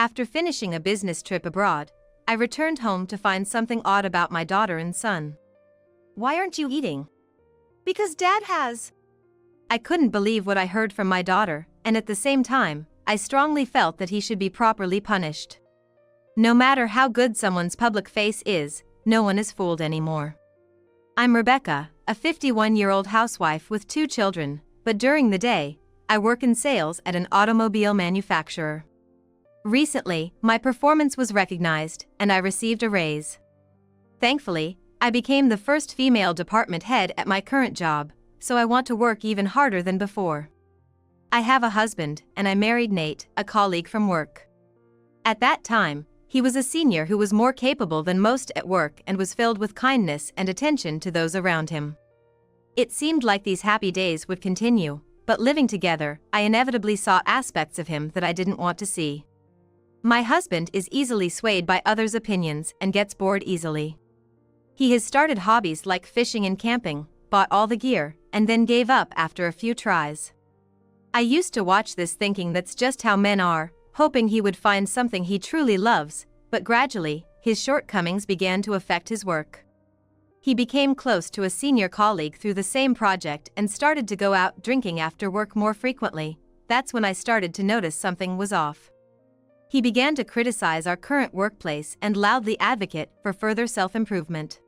After finishing a business trip abroad, I returned home to find something odd about my daughter and son. "Why aren't you eating?" "Because Dad has." I couldn't believe what I heard from my daughter, and at the same time, I strongly felt that he should be properly punished. No matter how good someone's public face is, no one is fooled anymore. I'm Rebecca, a 51-year-old housewife with 2 children, but during the day, I work in sales at an automobile manufacturer. Recently, my performance was recognized, and I received a raise. Thankfully, I became the first female department head at my current job, so I want to work even harder than before. I have a husband, and I married Nate, a colleague from work. At that time, he was a senior who was more capable than most at work and was filled with kindness and attention to those around him. It seemed like these happy days would continue, but living together, I inevitably saw aspects of him that I didn't want to see. My husband is easily swayed by others' opinions and gets bored easily. He has started hobbies like fishing and camping, bought all the gear, and then gave up after a few tries. I used to watch this thinking that's just how men are, hoping he would find something he truly loves, but gradually, his shortcomings began to affect his work. He became close to a senior colleague through the same project and started to go out drinking after work more frequently. That's when I started to notice something was off. He began to criticize our current workplace and loudly advocate for further self-improvement.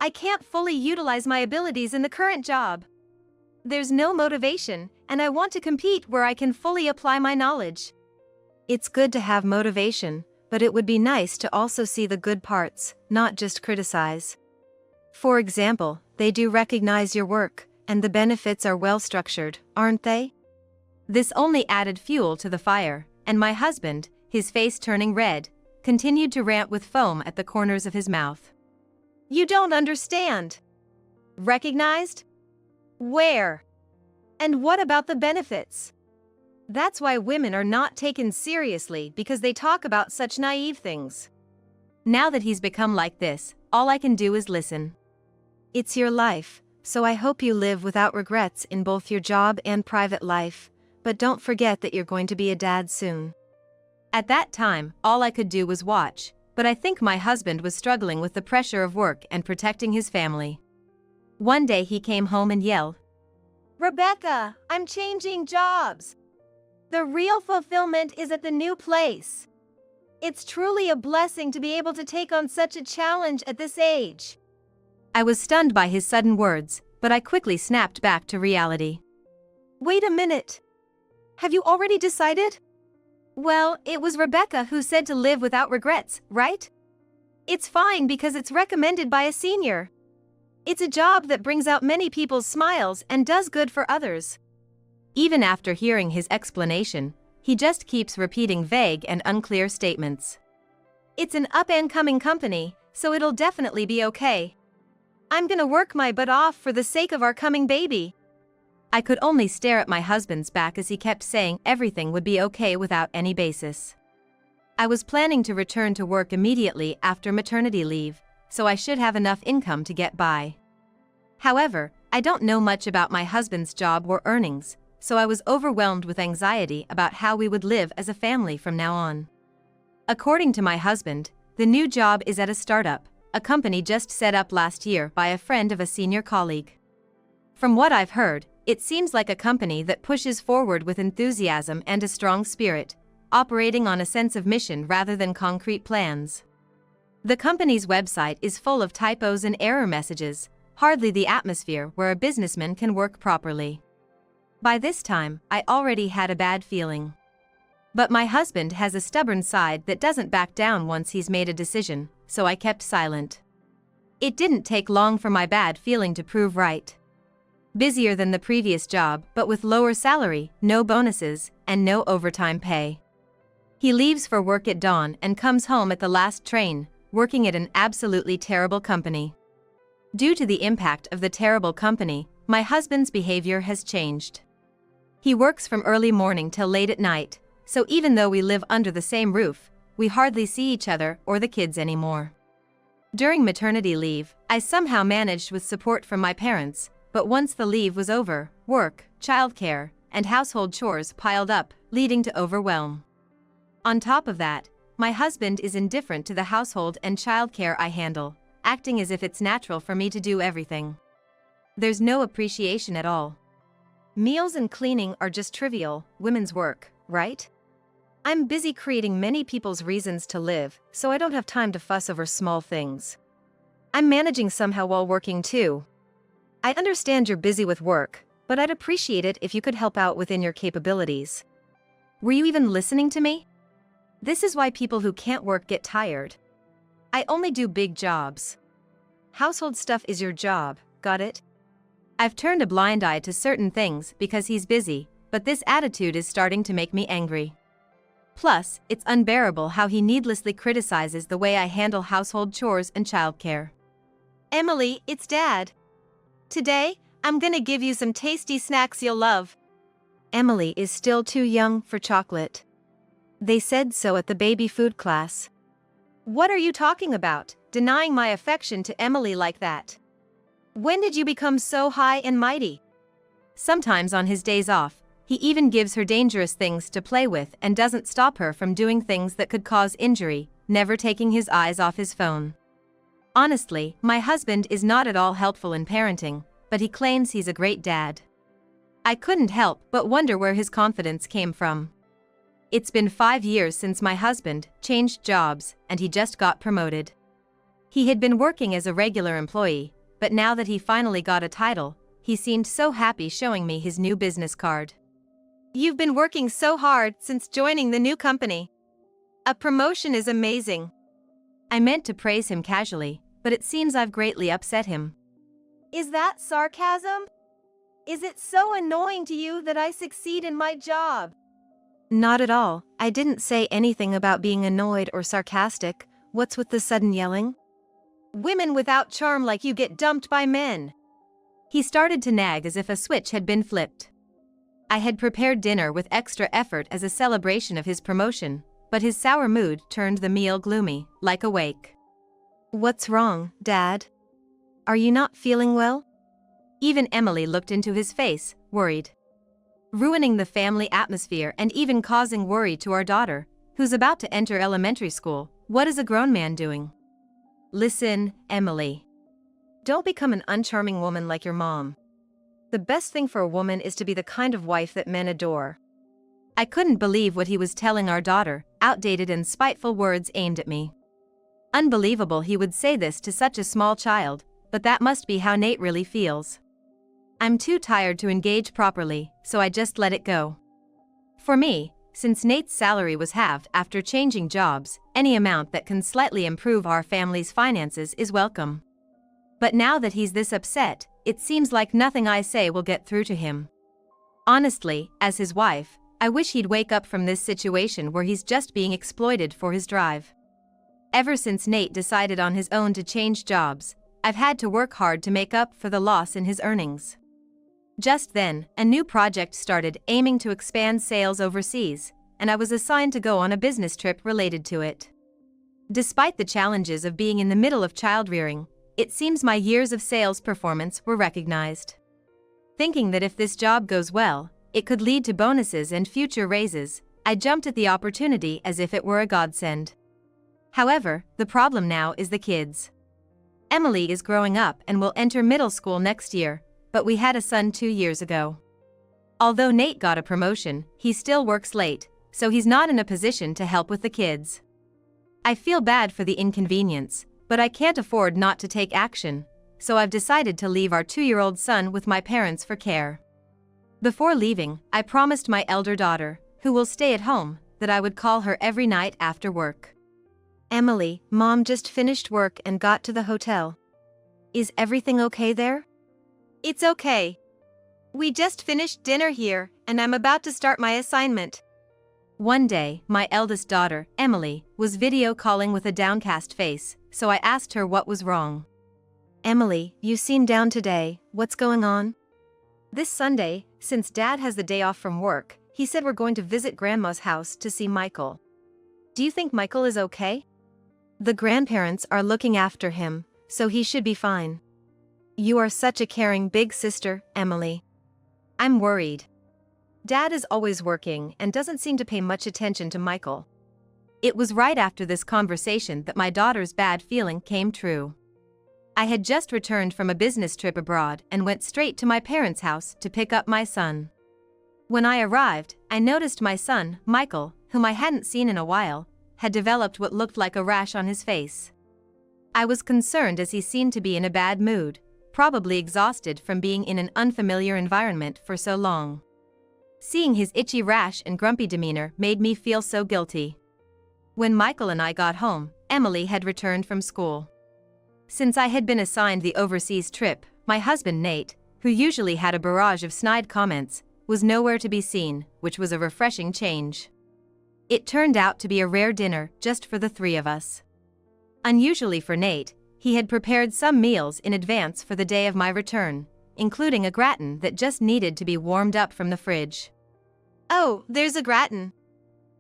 "I can't fully utilize my abilities in the current job. There's no motivation, and I want to compete where I can fully apply my knowledge." It's good to have motivation, but it would be nice to also see the good parts, not just criticize. For example, they do recognize your work, and the benefits are well structured, aren't they? This only added fuel to the fire, and my husband, his face turning red, continued to rant with foam at the corners of his mouth. "You don't understand. Recognized? Where? And what about the benefits? That's why women are not taken seriously, because they talk about such naive things." Now that he's become like this, all I can do is listen. It's your life, so I hope you live without regrets in both your job and private life, but don't forget that you're going to be a dad soon. At that time, all I could do was watch, but I think my husband was struggling with the pressure of work and protecting his family. One day he came home and yelled, "Rebecca, I'm changing jobs. The real fulfillment is at the new place. It's truly a blessing to be able to take on such a challenge at this age." I was stunned by his sudden words, but I quickly snapped back to reality. "Wait a minute. Have you already decided?" "Well, it was Rebecca who said to live without regrets, right? It's fine because it's recommended by a senior. It's a job that brings out many people's smiles and does good for others." Even after hearing his explanation, he just keeps repeating vague and unclear statements. "It's an up-and-coming company, so it'll definitely be okay. I'm gonna work my butt off for the sake of our coming baby." I could only stare at my husband's back as he kept saying everything would be okay without any basis. I was planning to return to work immediately after maternity leave, so I should have enough income to get by. However, I don't know much about my husband's job or earnings, so I was overwhelmed with anxiety about how we would live as a family from now on. According to my husband, the new job is at a startup, a company just set up last year by a friend of a senior colleague. From what I've heard, it seems like a company that pushes forward with enthusiasm and a strong spirit, operating on a sense of mission rather than concrete plans. The company's website is full of typos and error messages, hardly the atmosphere where a businessman can work properly. By this time, I already had a bad feeling. But my husband has a stubborn side that doesn't back down once he's made a decision, so I kept silent. It didn't take long for my bad feeling to prove right. Busier than the previous job, but with lower salary, no bonuses, and no overtime pay. He leaves for work at dawn and comes home at the last train, working at an absolutely terrible company. Due to the impact of the terrible company, my husband's behavior has changed. He works from early morning till late at night, so even though we live under the same roof, we hardly see each other or the kids anymore. During maternity leave, I somehow managed with support from my parents, but once the leave was over, work, childcare, and household chores piled up, leading to overwhelm. On top of that, my husband is indifferent to the household and childcare I handle, acting as if it's natural for me to do everything. There's no appreciation at all. Meals and cleaning are just trivial, women's work, right? I'm busy creating many people's reasons to live, so I don't have time to fuss over small things. I'm managing somehow while working too. I understand you're busy with work, but I'd appreciate it if you could help out within your capabilities. Were you even listening to me? This is why people who can't work get tired. I only do big jobs. Household stuff is your job, got it? I've turned a blind eye to certain things because he's busy, but this attitude is starting to make me angry. Plus, it's unbearable how he needlessly criticizes the way I handle household chores and childcare. Emily, it's Dad. Today, I'm gonna give you some tasty snacks you'll love. Emily is still too young for chocolate. They said so at the baby food class. What are you talking about, denying my affection to Emily like that? When did you become so high and mighty? Sometimes on his days off, he even gives her dangerous things to play with and doesn't stop her from doing things that could cause injury, never taking his eyes off his phone. Honestly, my husband is not at all helpful in parenting, but he claims he's a great dad. I couldn't help but wonder where his confidence came from. It's been 5 years since my husband changed jobs and he just got promoted. He had been working as a regular employee, but now that he finally got a title, he seemed so happy showing me his new business card. You've been working so hard since joining the new company. A promotion is amazing. I meant to praise him casually, but it seems I've greatly upset him. Is that sarcasm? Is it so annoying to you that I succeed in my job? Not at all. I didn't say anything about being annoyed or sarcastic. What's with the sudden yelling? Women without charm like you get dumped by men. He started to nag as if a switch had been flipped. I had prepared dinner with extra effort as a celebration of his promotion, but his sour mood turned the meal gloomy, like a wake. What's wrong, Dad? Are you not feeling well? Even Emily looked into his face, worried. Ruining the family atmosphere and even causing worry to our daughter, who's about to enter elementary school. What is a grown man doing? Listen, Emily. Don't become an uncharming woman like your mom. The best thing for a woman is to be the kind of wife that men adore. I couldn't believe what he was telling our daughter, outdated and spiteful words aimed at me. Unbelievable he would say this to such a small child, but that must be how Nate really feels. I'm too tired to engage properly, so I just let it go. For me, since Nate's salary was halved after changing jobs, any amount that can slightly improve our family's finances is welcome. But now that he's this upset, it seems like nothing I say will get through to him. Honestly, as his wife, I wish he'd wake up from this situation where he's just being exploited for his drive. Ever since Nate decided on his own to change jobs, I've had to work hard to make up for the loss in his earnings. Just then, a new project started aiming to expand sales overseas, and I was assigned to go on a business trip related to it. Despite the challenges of being in the middle of child-rearing, it seems my years of sales performance were recognized. Thinking that if this job goes well, it could lead to bonuses and future raises, I jumped at the opportunity as if it were a godsend. However, the problem now is the kids. Emily is growing up and will enter middle school next year, but we had a son 2 years ago. Although Nate got a promotion, he still works late, so he's not in a position to help with the kids. I feel bad for the inconvenience, but I can't afford not to take action, so I've decided to leave our 2-year-old son with my parents for care. Before leaving, I promised my elder daughter, who will stay at home, that I would call her every night after work. Emily, Mom just finished work and got to the hotel. Is everything okay there? It's okay. We just finished dinner here, and I'm about to start my assignment. One day, my eldest daughter, Emily, was video calling with a downcast face, so I asked her what was wrong. Emily, you seem down today, what's going on? This Sunday, since Dad has the day off from work, he said we're going to visit Grandma's house to see Michael. Do you think Michael is okay? The grandparents are looking after him, so he should be fine. You are such a caring big sister, Emily. I'm worried. Dad is always working and doesn't seem to pay much attention to Michael. It was right after this conversation that my daughter's bad feeling came true. I had just returned from a business trip abroad and went straight to my parents' house to pick up my son. When I arrived, I noticed my son, Michael, whom I hadn't seen in a while, had developed what looked like a rash on his face. I was concerned as he seemed to be in a bad mood, probably exhausted from being in an unfamiliar environment for so long. Seeing his itchy rash and grumpy demeanor made me feel so guilty. When Michael and I got home, Emily had returned from school. Since I had been assigned the overseas trip, my husband Nate, who usually had a barrage of snide comments, was nowhere to be seen, which was a refreshing change. It turned out to be a rare dinner just for the three of us. Unusually for Nate, he had prepared some meals in advance for the day of my return, including a gratin that just needed to be warmed up from the fridge. Oh, there's a gratin.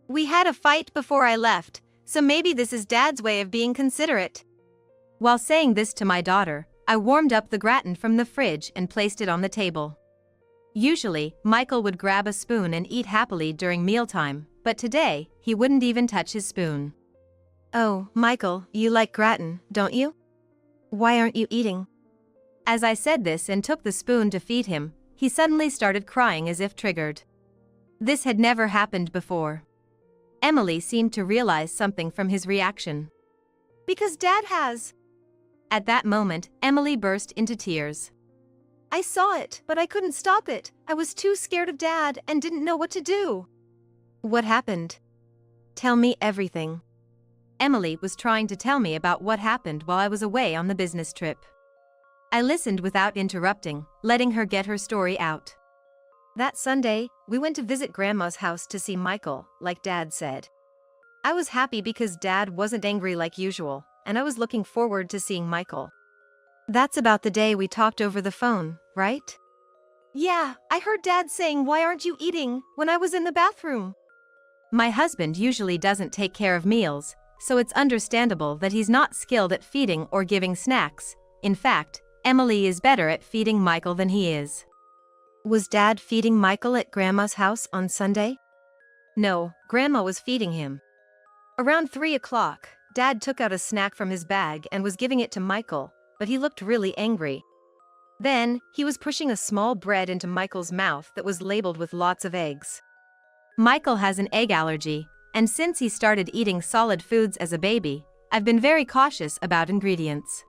We had a fight before I left, so maybe this is Dad's way of being considerate. While saying this to my daughter, I warmed up the gratin from the fridge and placed it on the table. Usually, Michael would grab a spoon and eat happily during mealtime, but today, he wouldn't even touch his spoon. Oh, Michael, you like gratin, don't you? Why aren't you eating? As I said this and took the spoon to feed him, he suddenly started crying as if triggered. This had never happened before. Emily seemed to realize something from his reaction. Because Dad has. At that moment, Emily burst into tears. I saw it, but I couldn't stop it. I was too scared of Dad and didn't know what to do. What happened? Tell me everything. Emily was trying to tell me about what happened while I was away on the business trip. I listened without interrupting, letting her get her story out. That Sunday, we went to visit Grandma's house to see Michael, like Dad said. I was happy because Dad wasn't angry like usual, and I was looking forward to seeing Michael. That's about the day we talked over the phone, right? Yeah, I heard Dad saying, "Why aren't you eating?" when I was in the bathroom. My husband usually doesn't take care of meals, so it's understandable that he's not skilled at feeding or giving snacks. In fact, Emily is better at feeding Michael than he is. Was Dad feeding Michael at Grandma's house on Sunday? No, Grandma was feeding him. Around 3 o'clock, Dad took out a snack from his bag and was giving it to Michael, but he looked really angry. Then, he was pushing a small bread into Michael's mouth that was labeled with lots of eggs. Michael has an egg allergy, and since he started eating solid foods as a baby, I've been very cautious about ingredients.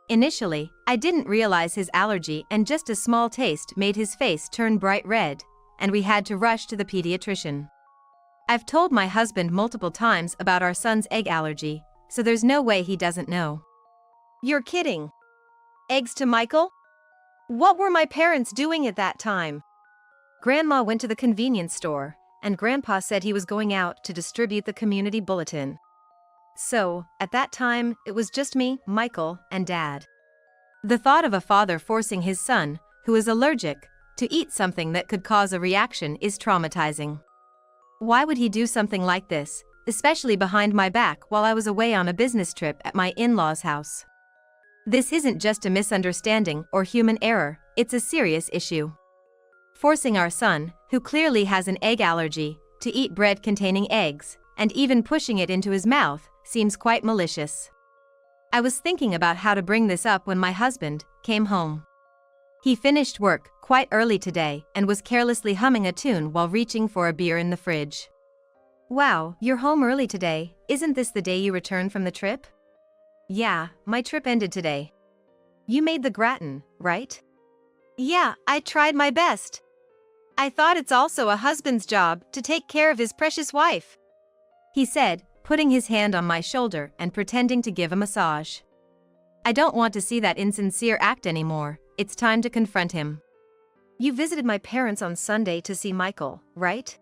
Initially, I didn't realize his allergy and just a small taste made his face turn bright red, and we had to rush to the pediatrician. I've told my husband multiple times about our son's egg allergy, so there's no way he doesn't know. You're kidding. Eggs to Michael? What were my parents doing at that time? Grandma went to the convenience store, and Grandpa said he was going out to distribute the community bulletin. So, at that time, it was just me, Michael, and Dad. The thought of a father forcing his son, who is allergic, to eat something that could cause a reaction is traumatizing. Why would he do something like this, especially behind my back while I was away on a business trip at my in-laws' house? This isn't just a misunderstanding or human error, it's a serious issue. Forcing our son, who clearly has an egg allergy, to eat bread containing eggs, and even pushing it into his mouth, seems quite malicious. I was thinking about how to bring this up when my husband came home. He finished work quite early today and was carelessly humming a tune while reaching for a beer in the fridge. Wow, you're home early today, isn't this the day you returned from the trip? Yeah, my trip ended today. You made the gratin, right? Yeah, I tried my best. I thought it's also a husband's job to take care of his precious wife, he said, putting his hand on my shoulder and pretending to give a massage. I don't want to see that insincere act anymore, it's time to confront him. You visited my parents on Sunday to see Michael, right?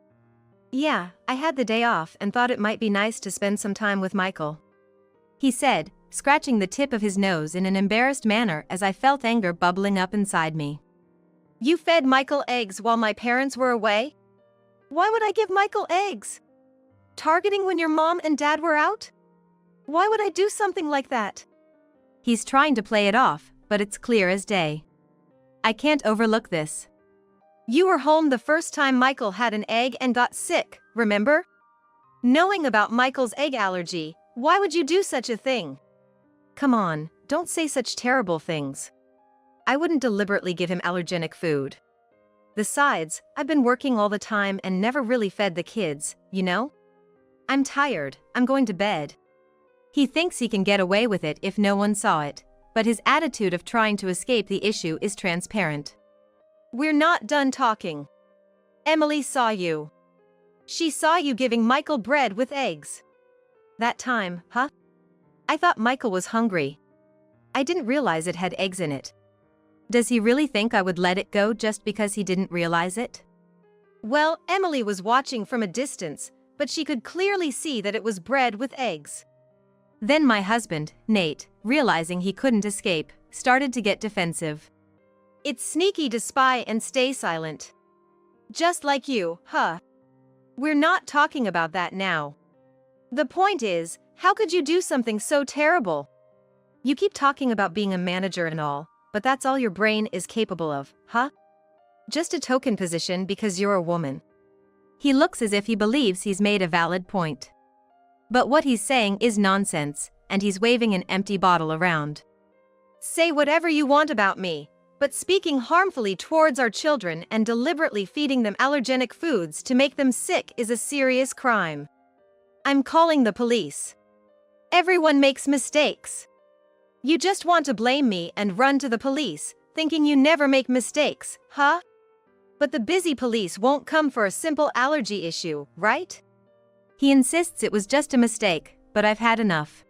Yeah, I had the day off and thought it might be nice to spend some time with Michael, he said, scratching the tip of his nose in an embarrassed manner as I felt anger bubbling up inside me. You fed Michael eggs while my parents were away? Why would I give Michael eggs? Targeting when your mom and dad were out? Why would I do something like that? He's trying to play it off, but it's clear as day. I can't overlook this. You were home the first time Michael had an egg and got sick, remember? Knowing about Michael's egg allergy, why would you do such a thing? Come on, don't say such terrible things. I wouldn't deliberately give him allergenic food. Besides, I've been working all the time and never really fed the kids, you know? I'm tired, I'm going to bed. He thinks he can get away with it if no one saw it, but his attitude of trying to escape the issue is transparent. We're not done talking. Emily saw you. She saw you giving Michael bread with eggs. That time, huh? I thought Michael was hungry. I didn't realize it had eggs in it. Does he really think I would let it go just because he didn't realize it? Well, Emily was watching from a distance, but she could clearly see that it was bread with eggs. Then my husband, Nate, realizing he couldn't escape, started to get defensive. It's sneaky to spy and stay silent. Just like you, huh? We're not talking about that now. The point is, how could you do something so terrible? You keep talking about being a manager and all, but that's all your brain is capable of, huh? Just a token position because you're a woman. He looks as if he believes he's made a valid point. But what he's saying is nonsense, and he's waving an empty bottle around. Say whatever you want about me, but speaking harmfully towards our children and deliberately feeding them allergenic foods to make them sick is a serious crime. I'm calling the police. Everyone makes mistakes. You just want to blame me and run to the police, thinking you never make mistakes, huh? But the busy police won't come for a simple allergy issue, right? He insists it was just a mistake, but I've had enough.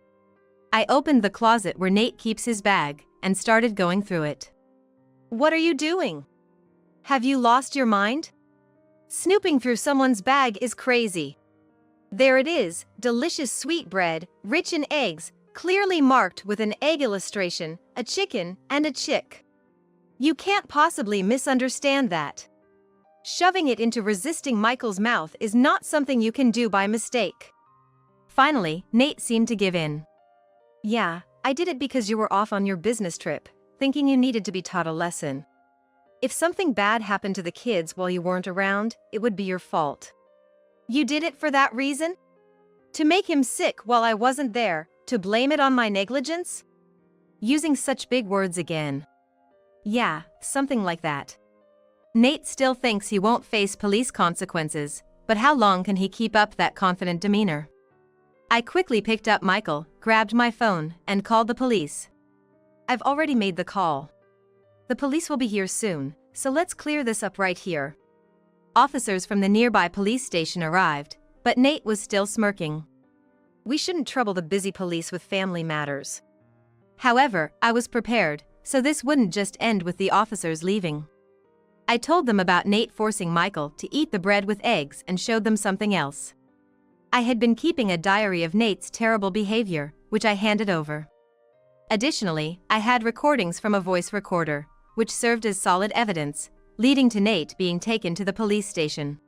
I opened the closet where Nate keeps his bag and started going through it. What are you doing? Have you lost your mind? Snooping through someone's bag is crazy. There it is, delicious sweetbread, rich in eggs, clearly marked with an egg illustration, a chicken, and a chick. You can't possibly misunderstand that. Shoving it into resisting Michael's mouth is not something you can do by mistake. Finally, Nate seemed to give in. Yeah, I did it because you were off on your business trip, thinking you needed to be taught a lesson. If something bad happened to the kids while you weren't around, it would be your fault. You did it for that reason? To make him sick while I wasn't there, to blame it on my negligence? Using such big words again. Yeah, something like that. Nate still thinks he won't face police consequences, but how long can he keep up that confident demeanor? I quickly picked up Michael, grabbed my phone, and called the police. I've already made the call. The police will be here soon, so let's clear this up right here. Officers from the nearby police station arrived, but Nate was still smirking. We shouldn't trouble the busy police with family matters. However, I was prepared, so this wouldn't just end with the officers leaving. I told them about Nate forcing Michael to eat the bread with eggs and showed them something else. I had been keeping a diary of Nate's terrible behavior, which I handed over. Additionally, I had recordings from a voice recorder, which served as solid evidence, leading to Nate being taken to the police station.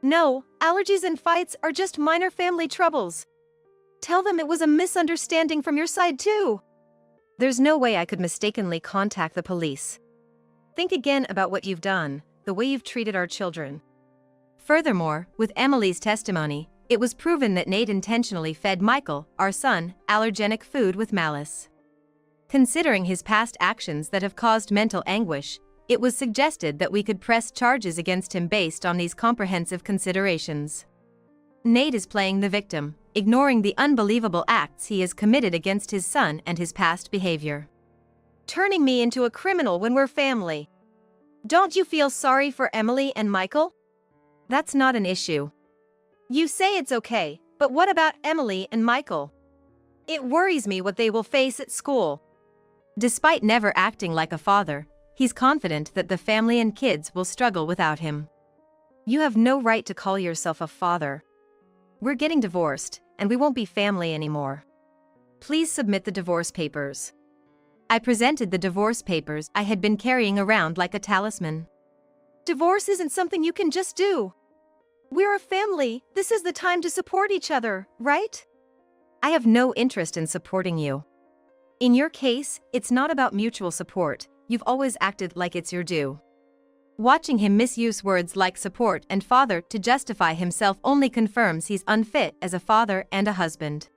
No, allergies and fights are just minor family troubles. Tell them it was a misunderstanding from your side too. There's no way I could mistakenly contact the police. Think again about what you've done, the way you've treated our children. Furthermore, with Emily's testimony, it was proven that Nate intentionally fed Michael, our son, allergenic food with malice. Considering his past actions that have caused mental anguish, it was suggested that we could press charges against him based on these comprehensive considerations. Nate is playing the victim, ignoring the unbelievable acts he has committed against his son and his past behavior. Turning me into a criminal when we're family. Don't you feel sorry for Emily and Michael? That's not an issue. You say it's okay, but what about Emily and Michael? It worries me what they will face at school. Despite never acting like a father, he's confident that the family and kids will struggle without him. You have no right to call yourself a father. We're getting divorced, and we won't be family anymore. Please submit the divorce papers. I presented the divorce papers I had been carrying around like a talisman. Divorce isn't something you can just do. We're a family. This is the time to support each other, right? I have no interest in supporting you. In your case, it's not about mutual support. You've always acted like it's your due. Watching him misuse words like support and father to justify himself only confirms he's unfit as a father and a husband.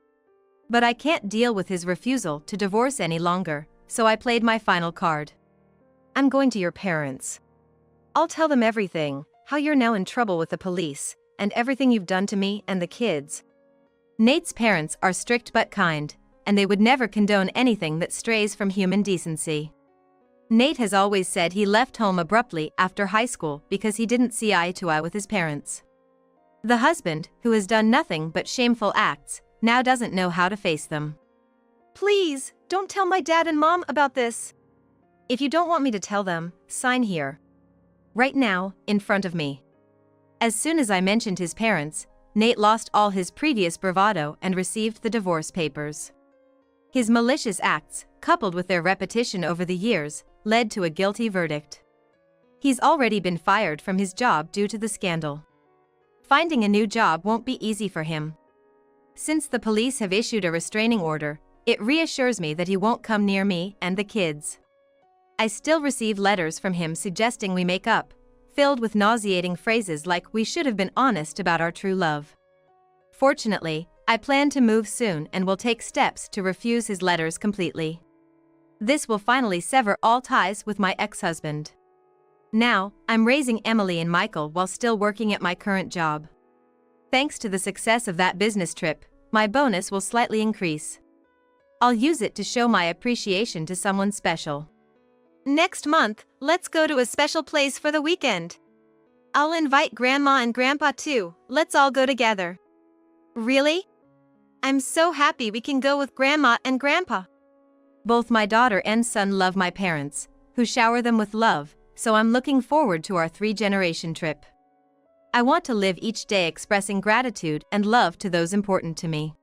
But I can't deal with his refusal to divorce any longer, so I played my final card. I'm going to your parents. I'll tell them everything, how you're now in trouble with the police, and everything you've done to me and the kids. Nate's parents are strict but kind, and they would never condone anything that strays from human decency. Nate has always said he left home abruptly after high school because he didn't see eye to eye with his parents. The husband, who has done nothing but shameful acts, now doesn't know how to face them. Please, don't tell my dad and mom about this. If you don't want me to tell them, sign here. Right now, in front of me. As soon as I mentioned his parents, Nate lost all his previous bravado and received the divorce papers. His malicious acts, coupled with their repetition over the years, led to a guilty verdict. He's already been fired from his job due to the scandal. Finding a new job won't be easy for him. Since the police have issued a restraining order, it reassures me that he won't come near me and the kids. I still receive letters from him suggesting we make up, filled with nauseating phrases like "we should have been honest about our true love." Fortunately, I plan to move soon and will take steps to refuse his letters completely. This will finally sever all ties with my ex-husband. Now, I'm raising Emily and Michael while still working at my current job. Thanks to the success of that business trip, my bonus will slightly increase. I'll use it to show my appreciation to someone special. Next month, let's go to a special place for the weekend. I'll invite Grandma and Grandpa too, let's all go together. Really? I'm so happy we can go with Grandma and Grandpa. Both my daughter and son love my parents, who shower them with love, so I'm looking forward to our 3-generation trip. I want to live each day expressing gratitude and love to those important to me.